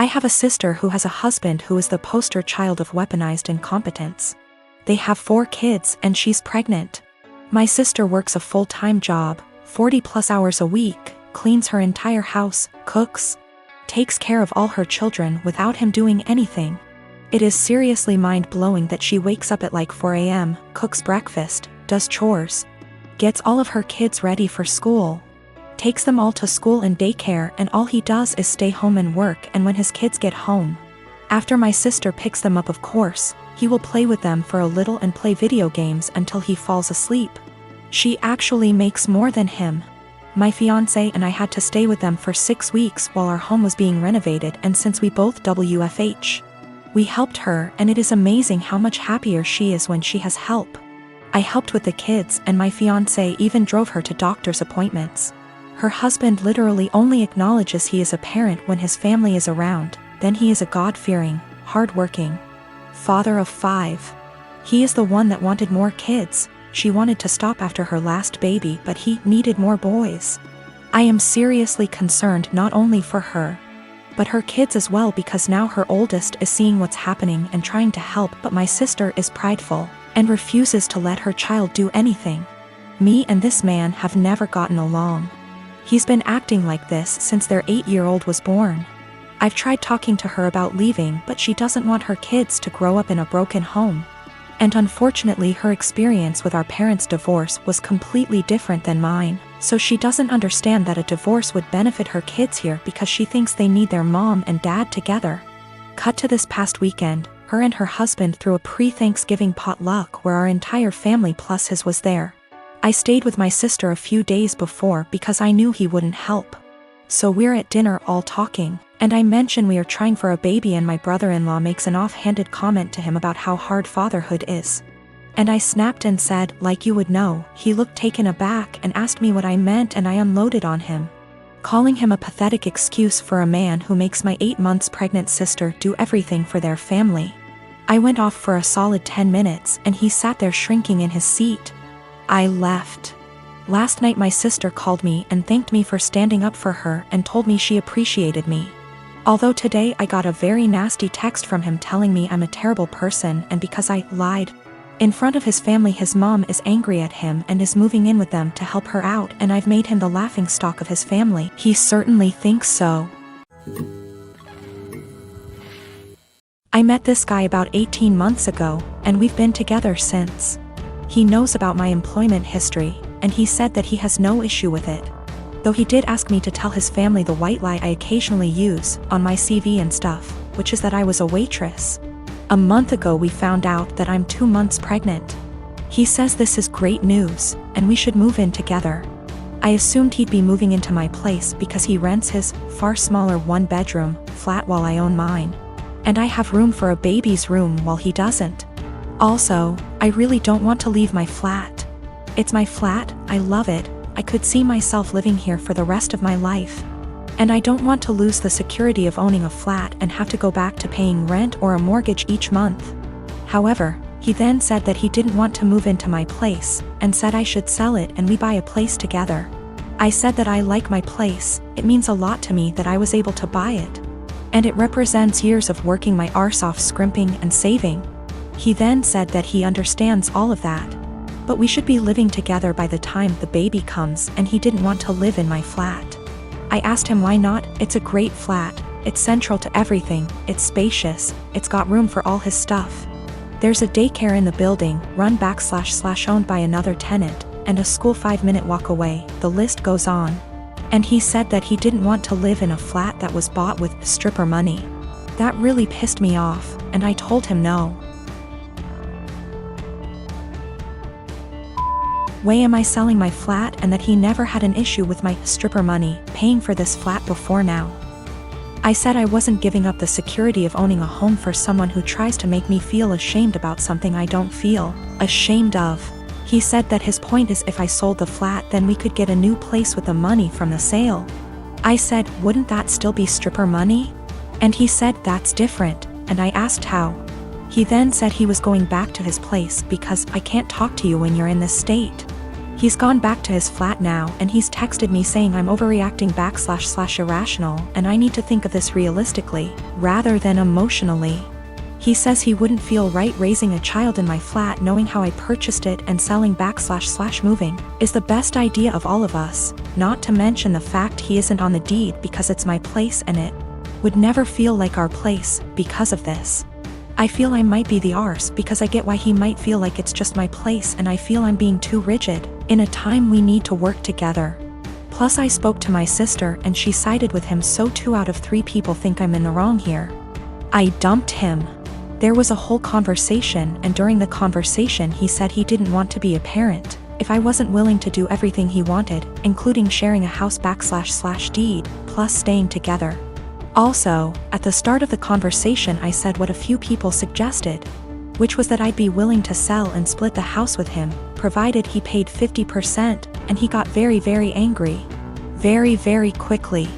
have a sister who has a husband who is the poster child of weaponized incompetence. They have 4 kids and she's pregnant. My sister works a full-time job, 40+ hours a week, cleans her entire house, cooks, takes care of all her children without him doing anything. It is seriously mind-blowing that she wakes up at like 4 a.m., cooks breakfast, does chores, gets all of her kids ready for school, takes them all to school and daycare, and all he does is stay home and work. And when his kids get home, after my sister picks them up, of course, he will play with them for a little and play video games until he falls asleep. She actually makes more than him. My fiancé and I had to stay with them for 6 weeks while our home was being renovated, and since we both WFH, we helped her, and it is amazing how much happier she is when she has help. I helped with the kids, and my fiancé even drove her to doctor's appointments. Her husband literally only acknowledges he is a parent when his family is around, then he is a God-fearing, hard-working father of 5. He is the one that wanted more kids. She wanted to stop after her last baby, but he needed more boys. I am seriously concerned not only for her, but her kids as well, because now her oldest is seeing what's happening and trying to help, but my sister is prideful and refuses to let her child do anything. Me and this man have never gotten along. He's been acting like this since their 8-year-old was born. I've tried talking to her about leaving, but she doesn't want her kids to grow up in a broken home. And unfortunately, her experience with our parents' divorce was completely different than mine, so she doesn't understand that a divorce would benefit her kids here because she thinks they need their mom and dad together. Cut to this past weekend, her and her husband threw a pre-Thanksgiving potluck where our entire family plus his was there. I stayed with my sister a few days before because I knew he wouldn't help. So we're at dinner all talking, and I mention we are trying for a baby, and my brother-in-law makes an offhanded comment to him about how hard fatherhood is. And I snapped and said, like you would know. He looked taken aback and asked me what I meant, and I unloaded on him, calling him a pathetic excuse for a man who makes my 8 months pregnant sister do everything for their family. I went off for a solid 10 minutes and he sat there shrinking in his seat. I left. Last night my sister called me and thanked me for standing up for her and told me she appreciated me. Although today I got a very nasty text from him telling me I'm a terrible person, and because I lied in front of his family, his mom is angry at him and is moving in with them to help her out, and I've made him the laughingstock of his family. He certainly thinks so. I met this guy about 18 months ago, and we've been together since. He knows about my employment history, and he said that he has no issue with it. Though he did ask me to tell his family the white lie I occasionally use on my CV and stuff, which is that I was a waitress. A month ago we found out that I'm 2 months pregnant. He says this is great news, and we should move in together. I assumed he'd be moving into my place because he rents his far smaller 1-bedroom flat while I own mine. And I have room for a baby's room while he doesn't. Also, I really don't want to leave my flat. It's my flat, I love it, I could see myself living here for the rest of my life. And I don't want to lose the security of owning a flat and have to go back to paying rent or a mortgage each month. However, he then said that he didn't want to move into my place, and said I should sell it and we buy a place together. I said that I like my place, it means a lot to me that I was able to buy it. And it represents years of working my arse off, scrimping and saving. He then said that he understands all of that, but we should be living together by the time the baby comes, and he didn't want to live in my flat. I asked him why not. It's a great flat, it's central to everything, it's spacious, it's got room for all his stuff. There's a daycare in the building, run / owned by another tenant, and a school 5-minute walk away, the list goes on. And he said that he didn't want to live in a flat that was bought with stripper money. That really pissed me off, and I told him no. Way am I selling my flat, and that he never had an issue with my stripper money paying for this flat before now. I said I wasn't giving up the security of owning a home for someone who tries to make me feel ashamed about something I don't feel ashamed of. He said that his point is if I sold the flat then we could get a new place with the money from the sale. I said, wouldn't that still be stripper money? And he said that's different, and I asked how. He then said he was going back to his place because I can't talk to you when you're in this state. He's gone back to his flat now and he's texted me saying I'm overreacting / irrational and I need to think of this realistically, rather than emotionally. He says he wouldn't feel right raising a child in my flat knowing how I purchased it and selling / moving is the best idea of all of us, not to mention the fact he isn't on the deed because it's my place and it would never feel like our place because of this. I feel I might be the arse because I get why he might feel like it's just my place and I feel I'm being too rigid in a time we need to work together. Plus I spoke to my sister and she sided with him, so 2 out of 3 people think I'm in the wrong here. I dumped him. There was a whole conversation and during the conversation he said he didn't want to be a parent if I wasn't willing to do everything he wanted, including sharing a house / deed, plus staying together. Also, at the start of the conversation I said what a few people suggested, which was that I'd be willing to sell and split the house with him, provided he paid 50%, and he got very, very angry. Very, very quickly.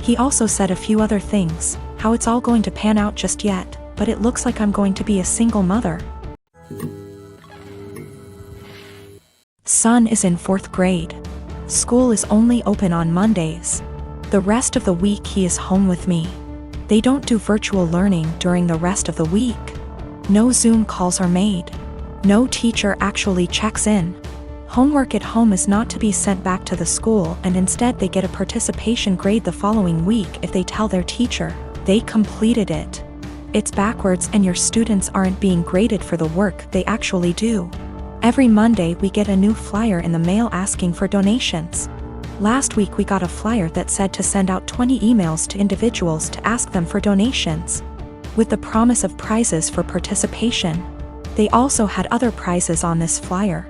He also said a few other things, how it's all going to pan out just yet, but it looks like I'm going to be a single mother. Son is in 4th grade. School is only open on Mondays. The rest of the week he is home with me. They don't do virtual learning during the rest of the week. No Zoom calls are made. No teacher actually checks in. Homework at home is not to be sent back to the school and instead they get a participation grade the following week if they tell their teacher they completed it. It's backwards and your students aren't being graded for the work they actually do. Every Monday we get a new flyer in the mail asking for donations. Last week we got a flyer that said to send out 20 emails to individuals to ask them for donations, with the promise of prizes for participation. They also had other prizes on this flyer.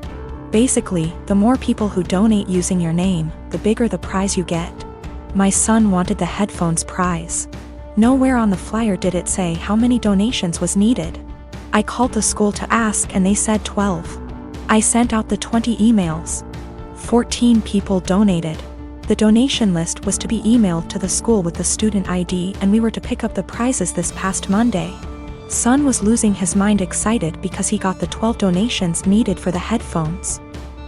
Basically, the more people who donate using your name, the bigger the prize you get. My son wanted the headphones prize. Nowhere on the flyer did it say how many donations was needed. I called the school to ask and they said 12. I sent out the 20 emails. 14 people donated. The donation list was to be emailed to the school with the student ID and we were to pick up the prizes this past Monday. Son was losing his mind excited because he got the 12 donations needed for the headphones.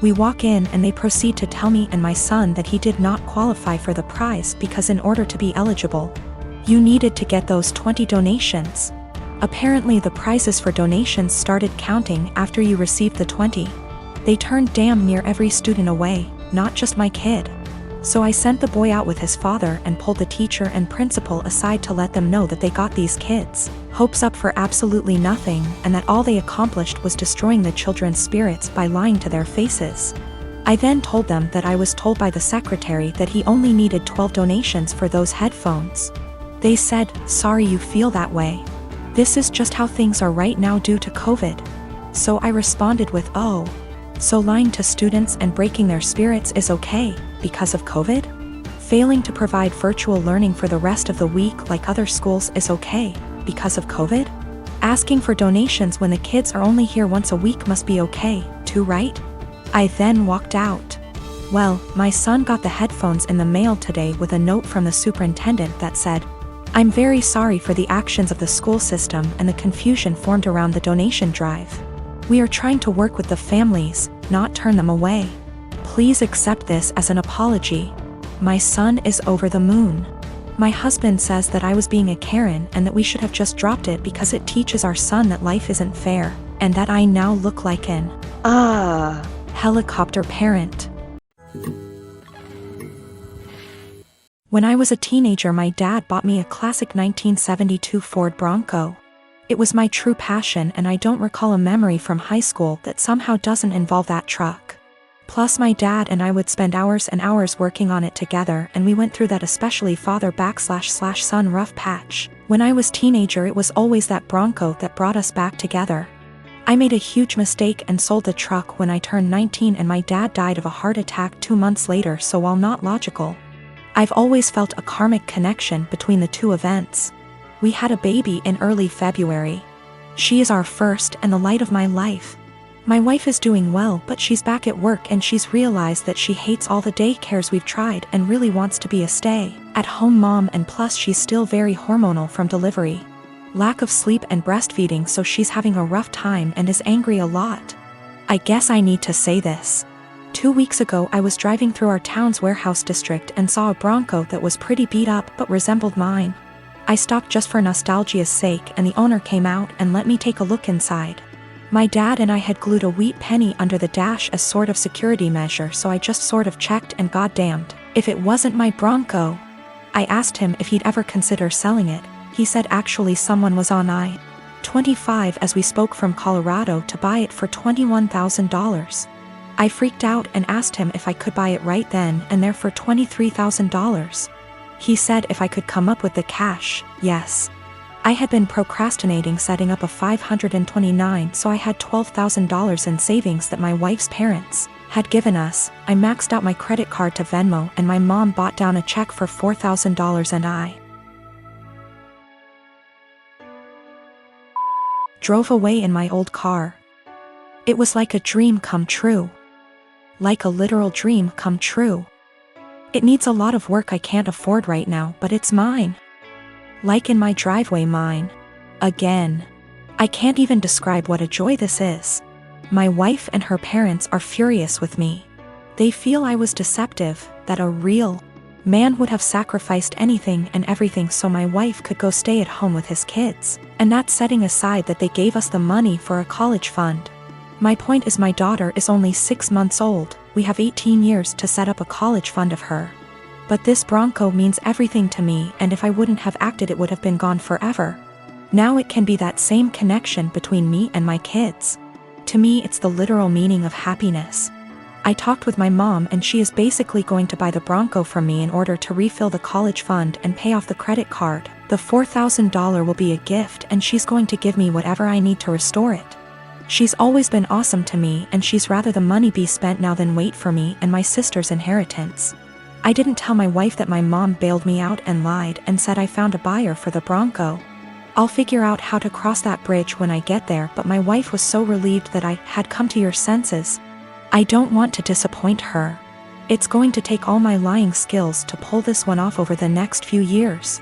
We walk in and they proceed to tell me and my son that he did not qualify for the prize because in order to be eligible, you needed to get those 20 donations. Apparently the prizes for donations started counting after you received the 20. They turned damn near every student away, not just my kid. So I sent the boy out with his father and pulled the teacher and principal aside to let them know that they got these kids' hopes up for absolutely nothing and that all they accomplished was destroying the children's spirits by lying to their faces. I then told them that I was told by the secretary that he only needed 12 donations for those headphones. They said, "Sorry you feel that way. This is just how things are right now due to COVID." So I responded with, "Oh. So lying to students and breaking their spirits is okay, because of COVID? Failing to provide virtual learning for the rest of the week like other schools is okay, because of COVID? Asking for donations when the kids are only here once a week must be okay, too, right?" I then walked out. Well, my son got the headphones in the mail today with a note from the superintendent that said, "I'm very sorry for the actions of the school system and the confusion formed around the donation drive. We are trying to work with the families, not turn them away. Please accept this as an apology." My son is over the moon. My husband says that I was being a Karen and that we should have just dropped it because it teaches our son that life isn't fair, and that I now look like an helicopter parent. When I was a teenager, my dad bought me a classic 1972 Ford Bronco. It was my true passion and I don't recall a memory from high school that somehow doesn't involve that truck. Plus my dad and I would spend hours and hours working on it together and we went through that especially father / son rough patch. When I was teenager it was always that Bronco that brought us back together. I made a huge mistake and sold the truck when I turned 19 and my dad died of a heart attack 2 months later, so while not logical, I've always felt a karmic connection between the two events. We had a baby in early February. She is our first and the light of my life. My wife is doing well, but she's back at work and she's realized that she hates all the daycares we've tried and really wants to be a stay-at-home mom, and plus she's still very hormonal from delivery. Lack of sleep and breastfeeding, so she's having a rough time and is angry a lot. I guess I need to say this. 2 weeks ago I was driving through our town's warehouse district and saw a Bronco that was pretty beat up but resembled mine. I stopped just for nostalgia's sake and the owner came out and let me take a look inside. My dad and I had glued a wheat penny under the dash as sort of security measure, so I just sort of checked, and goddamned if it wasn't my Bronco. I asked him if he'd ever consider selling it. He said actually someone was on I-25 as we spoke from Colorado to buy it for $21,000. I freaked out and asked him if I could buy it right then and there for $23,000. He said if I could come up with the cash, yes. I had been procrastinating setting up a 529, so I had $12,000 in savings that my wife's parents had given us. I maxed out my credit card to Venmo and my mom bought down a check for $4,000 and I drove away in my old car. It was like a dream come true. Like a literal dream come true. It needs a lot of work I can't afford right now, but it's mine. Like in my driveway, mine. Again. I can't even describe what a joy this is. My wife and her parents are furious with me. They feel I was deceptive, that a real man would have sacrificed anything and everything so my wife could go stay at home with his kids, and that's setting aside that they gave us the money for a college fund. My point is my daughter is only 6 months old, we have 18 years to set up a college fund of her. But this Bronco means everything to me, and if I wouldn't have acted it would have been gone forever. Now it can be that same connection between me and my kids. To me it's the literal meaning of happiness. I talked with my mom and she is basically going to buy the Bronco from me in order to refill the college fund and pay off the credit card. The $4,000 will be a gift and she's going to give me whatever I need to restore it. She's always been awesome to me and she's rather the money be spent now than wait for me and my sister's inheritance. I didn't tell my wife that my mom bailed me out and lied and said I found a buyer for the Bronco. I'll figure out how to cross that bridge when I get there, but my wife was so relieved that I had come to your senses. I don't want to disappoint her. It's going to take all my lying skills to pull this one off over the next few years.